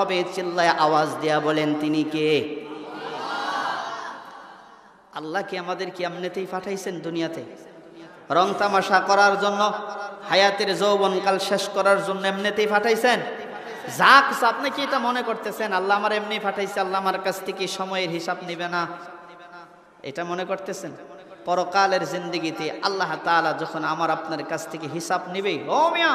হবে চিল্লায় আওয়াজ দেয়া বলেন তিনি কে? আল্লাহ কি আমাদেরকে এমনিতেই পাঠাইছেন দুনিয়াতে রং তামাশা করার জন্য, হায়াতের যৌবনকাল শেষ করার জন্য এমনিতেই পাঠাইছেন? যা কিছু আপনি কি এটা মনে করতেছেন আল্লাহ আমার এমনি পাঠাইছে, আল্লাহ আমার কাছ থেকে সময়ের হিসাব নিবে না, এটা মনে করতেছেন? পরকালের জিন্দেগিতে আল্লাহ তাআলা যখন আমার আপনার কাছ থেকে হিসাব নিবে, ও মিয়া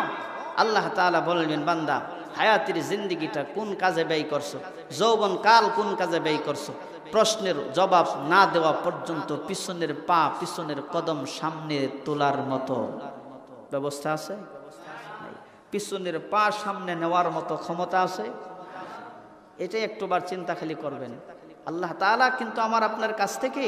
আল্লাহ তাআলা বলবেন, বান্দা হায়াতের জিন্দেগিটা কোন কাজে ব্যয় করছো, যৌবন কাল কোন কাজে ব্যয় করছো? প্রশ্নের জবাব না দেওয়া পর্যন্ত পিছনের পা পিছনের কদম সামনে তোলার মতো ব্যবস্থা আছে? পিছনের পা সামনে নেওয়ার মতো ক্ষমতা আছে? এটাই একটুবার চিন্তা খালি করবেন। আল্লাহ তাআলা কিন্তু আমার আপনার কাছ থেকে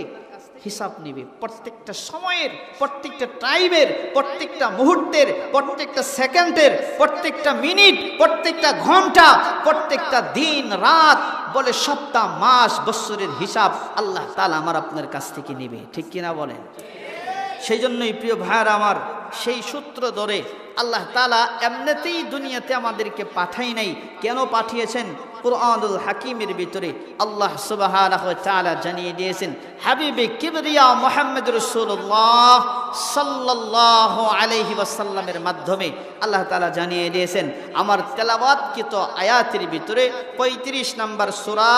হিসাব নিবে, প্রত্যেকটা সময়ের, প্রত্যেকটা টাইমের, প্রত্যেকটা মুহূর্তের, প্রত্যেকটা সেকেন্ডের, প্রত্যেকটা মিনিট, প্রত্যেকটা ঘন্টা, প্রত্যেকটা দিন রাত, বলে সপ্তাহ মাস বৎসরের হিসাব আল্লাহ তাআলা আমার আপনার কাছ থেকে নিবে, ঠিক কিনা বলেন? সেই জন্যই প্রিয় ভাইরা আমার, সেই সূত্র ধরে আল্লাহ তাআলা এমনিতেই দুনিয়াতে আমাদেরকে পাঠাই নাই। কেন পাঠিয়েছেন? কুরআনুল হাকিমের ভিতরে আল্লাহ সুবহানাহু ওয়া তাআলা জানিয়ে দিয়েছেন, হাবিবে কিবরিয়া মুহাম্মদ রাসূলুল্লাহ সাল্লাল্লাহু আলাইহি ওয়াসাল্লামের মাধ্যমে আল্লাহ তাআলা জানিয়ে দিয়েছেন, আমার তেলাওয়াতকৃত আয়াতের ভিতরে 35 নম্বর সূরা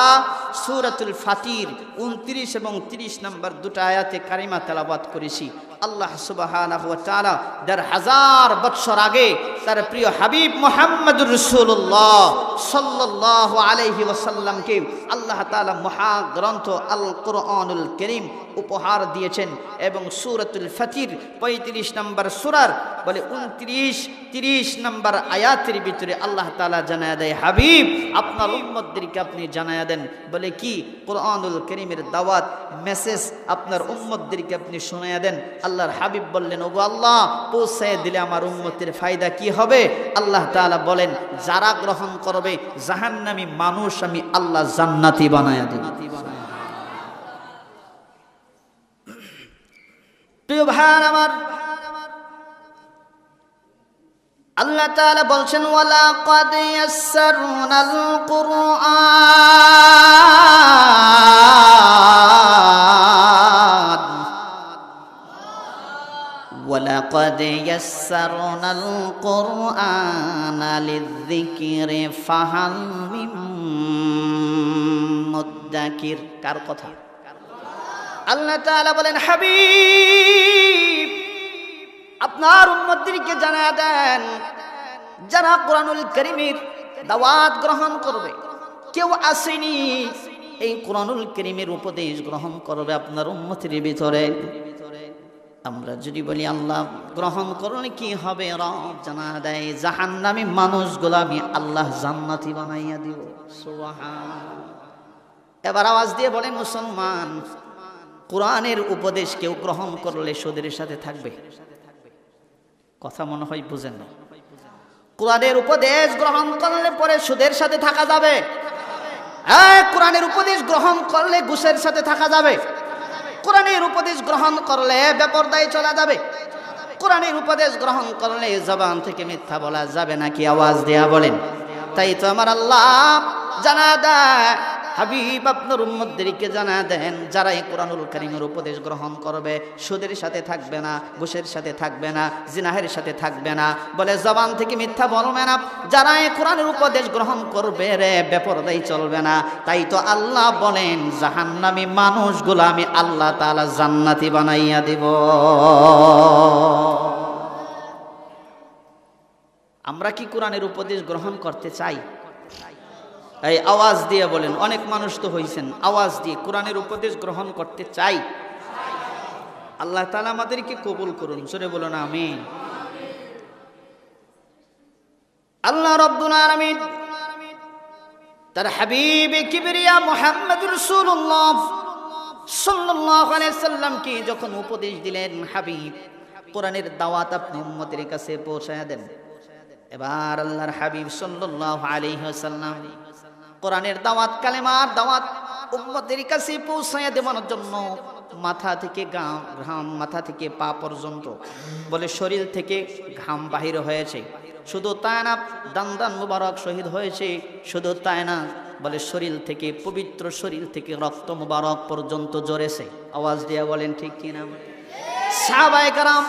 সূরাতুল ফাতির 29 এবং 30 নম্বর দুটো আয়াতে কারিমা তেলাওয়াত করেছি। আল্লাহ সুবহানাহু ওয়া তাআলা ১৫০০ বছর আগে তার প্রিয় হাবিব মুহাম্মদুর রাসূলুল্লাহ সাল্লাল্লাহু আলাইহি ওয়াসাল্লামকে আল্লাহ তাআলা মহাগ্রন্থ আল কোরআনুল কারীম উপহার দিয়েছেন এবং সূরাতুল ফাতির 35 নম্বর সূরার বলে 29, 30 নম্বর আয়াতের ভিতরে আল্লাহ তাআলা জানায়া দেয়, হাবিব আপনার উম্মতদেরকে আপনি জানায়া দেন, বলে কি কোরআনুল কারীমের দাওয়াত মেসেজ আপনার উম্মতদেরকে আপনি শোনায়া দেন। আল্লাহর হাবিব বললেন, ওগো আল্লাহ পৌঁছায় দিলে আমার উম্মতের ফায়দা কি হবে? আল্লাহ তাআলা বলেন, যারা গ্রহণ করবে জাহান্নামী মানুষ আমি আল্লাহ জান্নাতি বানায়া দেব। প্রিয় ভাই আমার, আল্লাহ তাআলা বলছেন, ওয়ালা ক্বাদ ইয়াসসারনাল কুরআন ওয়ালা ক্বাদ ইয়াসসারনাল কুরআনা লিযিকরি ফাহাল মিন মুদ্দাকির। কার কথা? আল্লাহ তাআলা বলেন, হাবিব আপনার উম্মতদেরকে জানায়া দেন, যারা কোরআনুল কারীমের দাওয়াত গ্রহণ করবে, কেউ আসেনি এই কোরআনুল কারীমের উপদেশ গ্রহণ করবে আপনার উম্মতের ভিতরে। আমরা যদি বলি আল্লাহ গ্রহণ করলে কি হবে, রব জানায়া দেয়, জাহান্নামী মানুষগুলো আমি আল্লাহ জান্নাতি বানাইয়া দিব। সুবহানাল্লাহ। এবার আওয়াজ দিয়ে বলেন, মুসলমান কোরআনের উপদেশ কেউ গ্রহণ করলে সুদের সাথে থাকবে? কথা মনে হয় বুঝেন না। কোরআনের উপদেশ গ্রহণ করলে পরে সুদের সাথে থাকা যাবে? কোরআনের উপদেশ গ্রহণ করলে ঘুষের সাথে থাকা যাবে? কোরআনের উপদেশ গ্রহণ করলে বেপরদায় চলা যাবে? কোরআনের উপদেশ গ্রহণ করলে জবান থেকে মিথ্যা বলা যাবে নাকি? আওয়াজ দেয়া বলেন। তাই তো আমার আল্লাহ জানা দেয়, হাবিব আপনার উম্মতদেরকে জানা দেন, যারা এই কোরআনুল কারীমের উপদেশ গ্রহণ করবে সুদের সাথে থাকবে না, ঘুষের সাথে থাকবে না, জিনাহের সাথে থাকবে না, বলে জবান থেকে মিথ্যা বলবে না, যারা এই কোরআনের উপদেশ গ্রহণ করবে রে বেপরদাই চলবে না। তাই তো আল্লাহ বলেন, জাহান্নামী মানুষগুলো আমি আল্লাহ তাআলা জান্নাতি বানাইয়া দিব। আমরা কি কোরআনের উপদেশ গ্রহণ করতে চাই? এই আওয়াজ দিয়ে বলেন। অনেক মানুষ তো হইছেন, আওয়াজ দিয়ে কোরআনের উপদেশ গ্রহণ করতে চাই। আল্লাহ তাআলা আমাদেরকে কবুল করুন, জোরে বলুন আমিন। আল্লাহ রাব্বুল আলামিন তার হাবিবে কিবরিয়া মুহাম্মদুর রাসূলুল্লাহ সাল্লাল্লাহু আলাইহি সাল্লামকে যখন উপদেশ দিলেন, হাবিব কোরআনের দাওয়াত আপনি উম্মতের কাছে পৌঁছায়া দেন। এবার আল্লাহর হাবিব সাল্লাল্লাহু আলাইহি ওয়াসাল্লাম কোরআনের দাওয়াত, কালেমার দাওয়াত উম্মতের কাছে পৌঁছায়া দেওয়ার জন্য মাথা থেকে ঘাম, মাথা থেকে পা পর্যন্ত বলে শরীর থেকে ঘাম বাহির হয়েছে, শুধু তাই না, দান্দান মুবারক শহীদ হয়েছে। শুধু তাই না, বলে শরীর থেকে, পবিত্র শরীর থেকে রক্ত মুবারক পর্যন্ত ঝরেছে। আওয়াজ দিয়ে বলেন ঠিক কিনা? সাহাবায়ে কেরাম,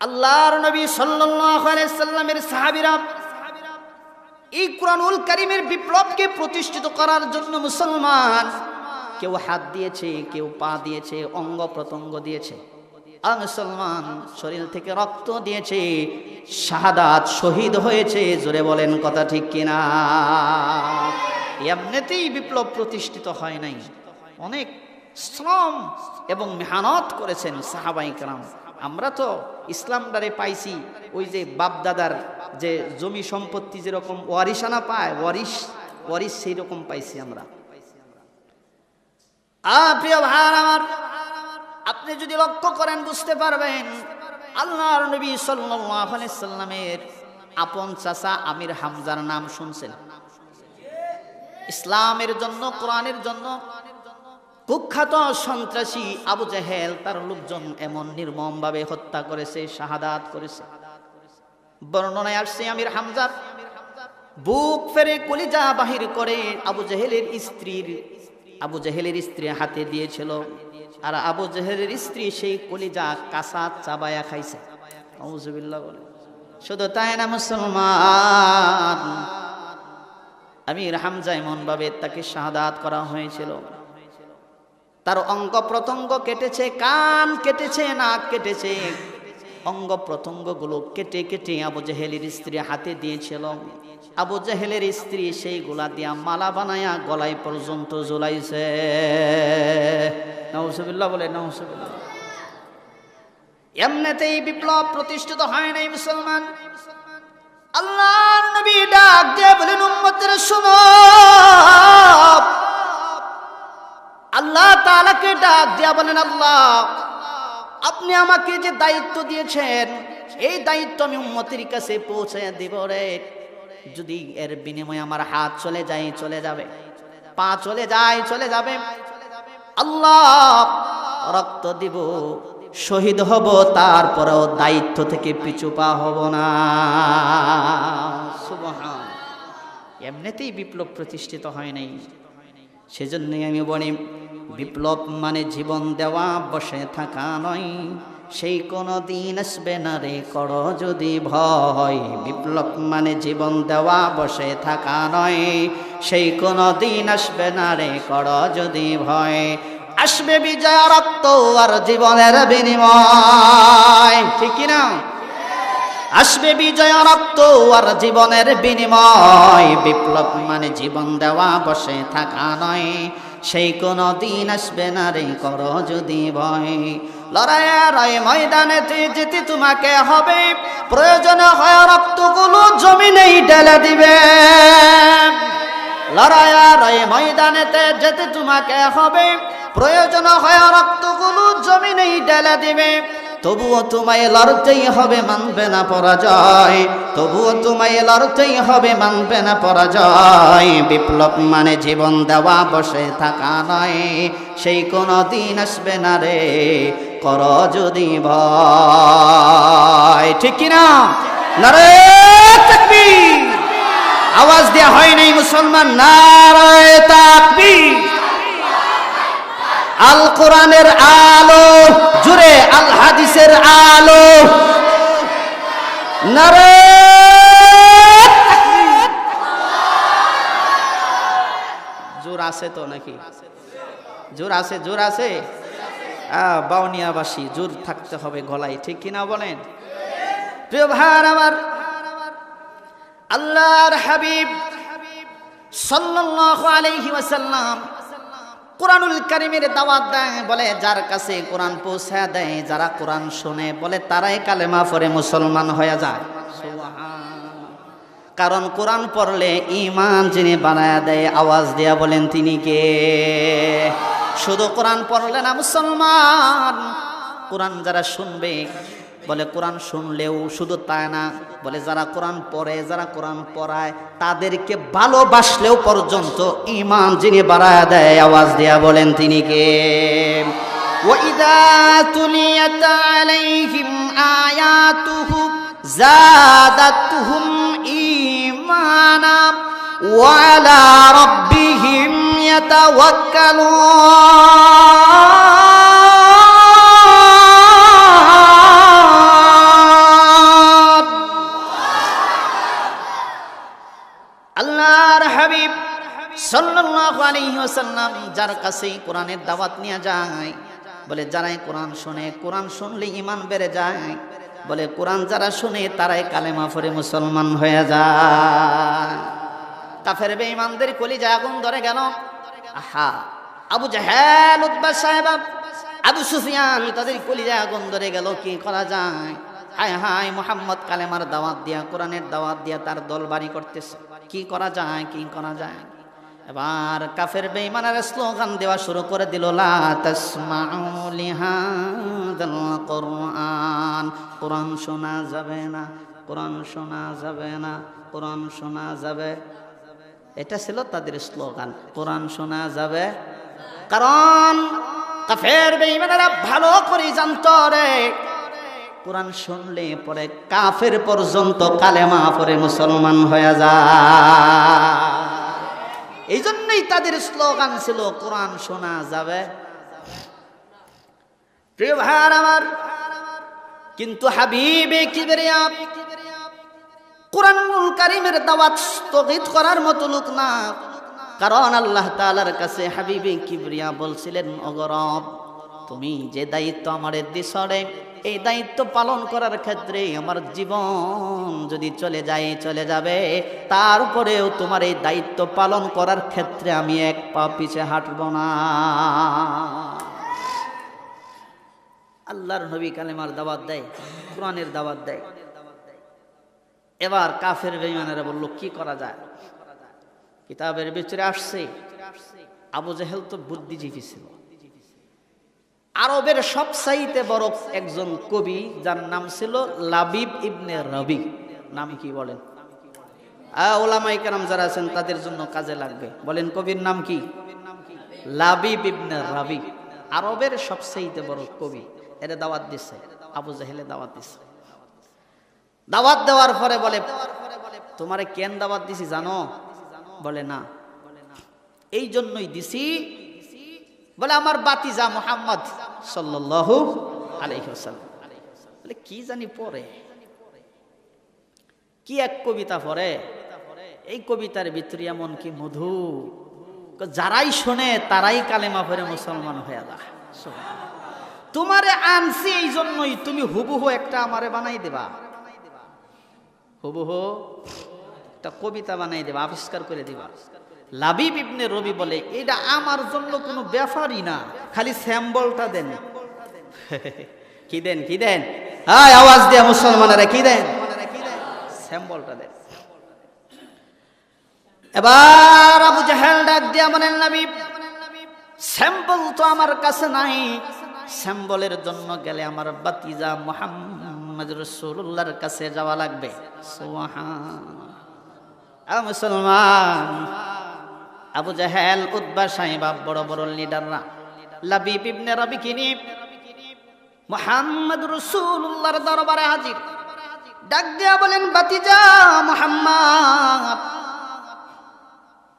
আল্লাহর নবী সাল্লাল্লাহু আলাইহি সাল্লামের সাহাবীরা এই কুরআনুল কারীমের বিপ্লবকে প্রতিষ্ঠিত করার জন্য মুসলমান কেউ হাত দিয়েছে, কেউ পা দিয়েছে, অঙ্গ প্রত্যঙ্গ দিয়েছে, আর মুসলমান শরীর থেকে রক্ত দিয়েছে, শাহাদাত শহীদ হয়েছে। জোরে বলেন কথা ঠিক কিনা? এমনিতেই বিপ্লব প্রতিষ্ঠিত হয় নাই, অনেক শ্রম এবং মেহনত করেছেন সাহাবায়ে কেরাম। আমরা তো ইসলামটারে পাইছি ওই যে বাপ দাদার যে জমি সম্পত্তি যেরকম ওয়ারিশানা পায়, ওয়ারিশ সেই রকম পাইছি আমরা। প্রিয় ভাই আমার, আপনি যদি লক্ষ্য করেন বুঝতে পারবেন, আল্লাহর নবী সাল্লাল্লাহু আলাইহি সাল্লামের আপন চাচা আমির হামজার নাম শুনছেন? ইসলামের জন্য, কোরআনের জন্য কুখ্যাত সন্ত্রাসী আবু জেহেল তার লোকজন এমন নির্মমভাবে হত্যা করেছে, শাহাদাত করেছে। বর্ণনায় আসছে আমির হামজা বুক ফেরে কলিজা বাহির করে আবু জেহেলের স্ত্রী হাতে দিয়েছিল, আর আবু জেহেলের স্ত্রী সেই কলিজা কাঁচা চাবায়া খাইছে। আউযুবিল্লাহ বলে। শুধু তাই না মুসলমান, আমির হামজা এমন ভাবে তাকে শাহাদাত করা হয়েছিল, তার অঙ্গ প্রত্যঙ্গ কেটেছে, কান কেটেছে, নাক কেটেছে, অঙ্গ প্রত্যঙ্গ গুলো কেটে কেটে আবু জেহেলের স্ত্রী হাতে দিয়েছিল। আবু জেহেলের স্ত্রী সেইগুলা দিয়া মালা বানায়া গলায় পর্যন্ত ঝুলাইছে। নাউজুবিল্লাহ বলে, নাউজুবিল্লাহ। এমনিতেই বিপ্লব প্রতিষ্ঠিত হয় নাই মুসলমান। আল্লাহর নবী ডাক দিয়ে বলেন, উম্মতের শোনো, আল্লাহ তাআলাকে ডাক দিয়া বলেন, আল্লাহ আপনি আমাকে যে দায়িত্ব দিয়েছেন, এই দায়িত্ব আমি উম্মতের কাছে পৌঁছে দিব রে। যদি এর বিনিময়ে আমার হাত চলে যায়, চলে যাবে, পা চলে যায়, চলে যাবে, আল্লাহ রক্ত দিব, শহীদ হব, তারপরেও দায়িত্ব থেকে পিছু পা হব না। সুবহান। এমনিতেই বিপ্লব প্রতিষ্ঠিত হয় নাই। সেজন্যই আমি বলি, বিপ্লব মানে জীবন দেওয়া, বসে থাকা নয়। সেই কোনো দিন আসবে না রে কর যদি ভয়। বিপ্লব মানে জীবন দেওয়া, বসে থাকা নয়। সেই কোনো দিন আসবে না রে কর যদি ভয়। আসবে বিজয়, রক্ত আর জীবনের বিনিময়। ঠিক কিনা? আসবে বিজয়, রক্ত আর জীবনের বিনিময়। বিপ্লব মানে জীবন দেওয়া, বসে থাকা নয়। সেই কোনো দিন আসবে না রে কর যদি ভয়। লড়াইয়ের এই ময়দানেতে যেতে তোমাকে হবে, প্রয়োজন হয় রক্তগুলো জমিনেই ঢেলে দিবে। লড়াইয়ের এই ময়দানেতে যেতে তোমাকে হবে, প্রয়োজন হয় রক্তগুলো জমিনেই ঢেলে দিবে। তবুও তোমায় লড়তেই হবে, মানবে না পরাজয়। তবুও তোমায় লড়তেই হবে, মানবে না পরাজয়। বিপ্লব মানে জীবন দেওয়া, বসে থাকা নয়। সেই কোনো দিন আসবে না রে কর যদি ভয়। ঠিক কিনা? নারে তাকবীর। আওয়াজ দেয়া হয় নাই মুসলমান? নারে তাকবীর। আল কোরআনের আলো জুড়ে, আল হাদিসের আলো। নারে তাকবীর। জোর আছে তো নাকি? জোর আছে, জোর আছে। বাউনিয়াবাসী, জোর থাকতে হবে গলায়। ঠিক কিনা বলেন? প্রিয় ভাই আমার, আল্লাহর হাবিব সাল্লাল্লাহু আলাইহি ওয়াসাল্লাম কোরআনুল কারীমের দাওয়াত দেয়, বলে যার কাছে কোরআন পৌঁছে দেয়, যারা কোরআন শুনে, বলে তারাই কালেমা পড়ে মুসলমান হয়ে যায়। কারণ কোরআন পড়লে ঈমান যিনি বানায়া দেয়, আওয়াজ দিয়া বলেন তিনি কে? শুধু কোরআন পড়লে না মুসলমান, কোরআন যারা শুনবে, বলে কোরআন শুনলেও শুধু তাই না, বলে যারা কোরআন পড়ে, যারা কোরআন পড়ায়, তাদেরকে ভালোবাসলেও পর্যন্ত ঈমান যিনি বাড়ায়া দেয়, আওয়াজ দিয়া বলেন তিনি কে? ওয়াইদা তুলিয়াত আলাইহিম আয়াতুহু زادتهم إيمانا وعلى ربهم يتوكلون আল্লাহর হাবিব সাল্লাল্লাহু আলাইহি ওয়াসাল্লাম যার কাছে কোরআনের দাওয়াত নিয়ে যায়, বলে যারাই কোরআন শুনে, কোরআন শুনলে ঈমান বেড়ে যায়, বলে কোরআন যারা শুনে তারাই কালেমা পড়ে মুসলমান হয়ে যায়। কাফের বেঈমানদের কলিজায় আগুন ধরে গেল। আহা, আবু জাহেল, উতবা সাহেব, আবু সুফিয়ান, তাদের কলিজায় আগুন ধরে গেল। কি করা যায়? হায় হায়, মুহাম্মদ কালেমার দাওয়াত দিয়া, কোরআনের দাওয়াত দিয়া তার দল বাড়ি করতেছে। কি করা যায়, কি করা যায়? এবার কাফের বেঈমানেরা স্লোগান দেওয়া শুরু করে দিল, লা তাসমাউ লিহাদাল কুরআন, কোরআন শোনা যাবে না, কোরআন শোনা যাবে না, কোরআন শোনা যাবে। এটা ছিল তাদের স্লোগান, কোরআন শোনা যাবে। কারণ কাফের বেঈমানেরা ভালো করে জানতো রে, কোরআন শুনলে পরে কাফের পর্যন্ত কালেমা পড়ে মুসলমান হয়ে যায়। এই জন্যই তাদের স্লোগান ছিল কোরআন শোনা যাবে। প্রিয় ভাইরা আমার, কিন্তু হাবিবে কিবরিয়া কোরআনুল কারীমের দাওয়াত স্থগিত করার মতো লোক না। কারণ আল্লাহ তাআলার কাছে হাবিবে কিবরিয়া বলছিলেন, ওগো রব, তুমি যে দায়িত্ব আমারে দিছরে, এই দায়িত্ব পালন করার ক্ষেত্রে আমার জীবন যদি চলে যায়, চলে যাবে, তারপরেও তোমার এই দায়িত্ব পালন করার ক্ষেত্রে আমি এক পা পিছে হাঁটব না। আল্লাহর নবী কালেমার দাওয়াত দেয়, কোরআনের দাওয়াত দেয়। এবার কাফের বেঈমানেরা বলল, কি করা যায়? কিতাবের ভিতরে আসছে, আবু জেহেল তো বুদ্ধিজীবী ছিল, আরবের সবচাইতে বড় একজন কবি, যার নাম ছিল লাবিব ইবনে রবি। নাম কি বলেন? ওলামায়ে কেরাম যারা আছেন তাদের জন্য কাজে লাগবে। বলেন, কবির নাম কি? লাবিব ইবনে রবি, আরবের সবচাইতে বড় কবি। এর দাওয়াত দিছে, আবু জেহেলে দাওয়াত দিছে। দাওয়াত দেওয়ার পরে বলে, তোমারে কেন দাওয়াত দিছি জানো? বলে না। এই জন্যই দিছি, বলে আমার বাতিজা মুহাম্মদ সাল্লাল্লাহু আলাইহি ওয়াসাল্লাম, বলে কি জানি পড়ে, কি এক কবিতা পড়ে, এই কবিতার ভিতরে এমন কি মধু, যারাই শোনে তারাই কালেমা পড়ে মুসলমান হয়ে যায়। তোমারে আনছি এই জন্যই, তুমি হুবহু একটা আমারে বানাই দেবা, হুবহু একটা কবিতা বানাই দেবা, আবিষ্কার করে দিবা। লাবিব ইবনে রবি বলে, এটা আমার জন্য কোনো ব্যাপারই না, খালি স্যাম্বলটা দেন। কি দেন, কি দেন? হায় আওয়াজ দিয়ে মুসলমানেরা, কি দেন? স্যাম্বলটা দেন। এবার আবু জাহেল ডাক দিয়া বলেন, নবী, স্যাম্বল তো আমার কাছে নাই, স্যাম্বলের জন্য গেলে আমার বাতিজা মুহাম্মদ রাসূলুল্লাহর কাছে যাওয়া লাগবে। সুবহানাল্লাহ। মুসলমান, আবু জাহেল, উতবা সাহেবা, বড় বড় লিডাররা লাবিব ইবনে রবি কিনি মুহাম্মদ রাসূলুল্লাহর দরবারে হাজির। ডাক দিয়া বলেন, বাতিজা মুহাম্মদ,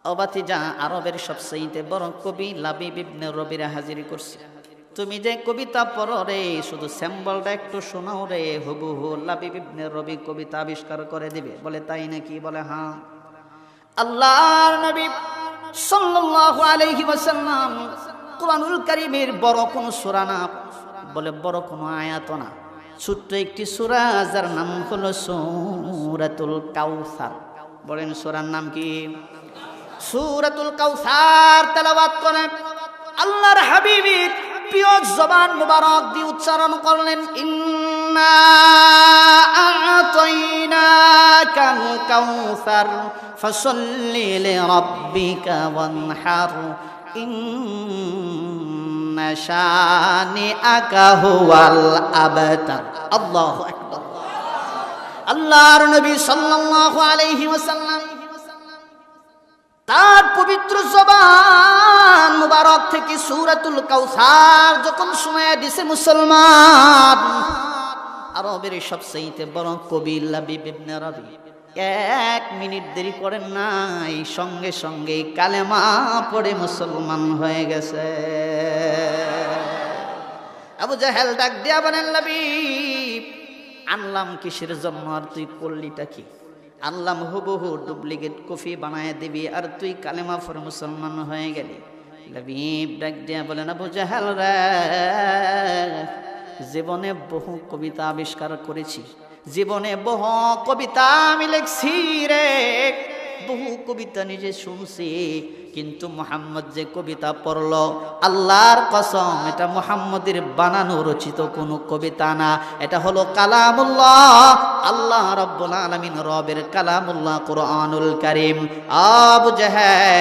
ও বাতিজা, আরবের সবচেয়ে বড় কবি লাবিব ইবনে রবিরা হাজির করছে। তুমি যে কবিতা পড়ো রে, শুধু স্যাম্বলটা একটু শোনাও রে, হুবহু লাবিব ইবনে রবি কবিতা আবিষ্কার করে দিবে। বলে, তাই নাকি? বলে, হ্যাঁ। আল্লাহর নবী সাল্লাল্লাহু আলাইহি ওয়াসাল্লাম কোরআনুল কারীমের বড় কোন সূরা না, বলে বড় কোন আয়াত না, ছোট্ট একটি সূরা, যার নাম হলো সূরাতুল কাউসার। বলেন, সূরার নাম কি? সূরাতুল কাউসার তেলাওয়াত করেন। আল্লাহর হাবিবের প্রিয় জবান মুবারক দিয়ে উচ্চারণ করলেন, ইন্না আ'তাইনাকাল কাউসার ফাসাল্লি লিরাব্বিকা ওয়ানহার ইন্না শানিআকা হুয়াল আবতার। আল্লাহু আকবার। আল্লাহর নবী সাল্লাল্লাহু আলাইহি ওয়াসাল্লাম তার পবিত্র জবান মুবারক থেকে সূরাতুল কাউসার যখন শোনায় দিছে মুসলমান, আরবের সবচেয়ে বড় কবি লাবিব ইবনে রাবি 1 মিনিট দেরি করেন নাই, সঙ্গে সঙ্গে কালেমা পড়ে মুসলমান হয়ে গেছে। আবু জাহেল ডাক দিয়া বলেন, লাবিব আনলাম কিসের জন্য, আর তুই করলিটা কি? আনলাম হুবহু ডুপ্লিকেট কফি বানায় দিবি, আর তুই কালেমা পড়ে মুসলমান হয়ে গেলি। লাবিব ডাক দিয়া বলেন, আবু জাহেল রে, জীবনে বহু কবিতা আবিষ্কার করেছি, জীবনে বহু কবিতা আমি লিখছি রে, বহু কবিতা নিজে শুনছি, কিন্তু মুহাম্মদ যে কবিতা পড়ল, আল্লাহর কসম এটা মুহাম্মদের বানানো রচিত কোনো কবিতা না, এটা হলো কালামুল্লাহ, আল্লাহ রাব্বুল আলামিন রবের কালামুল্লাহ কুরআনুল কারীম। আবু জাহেল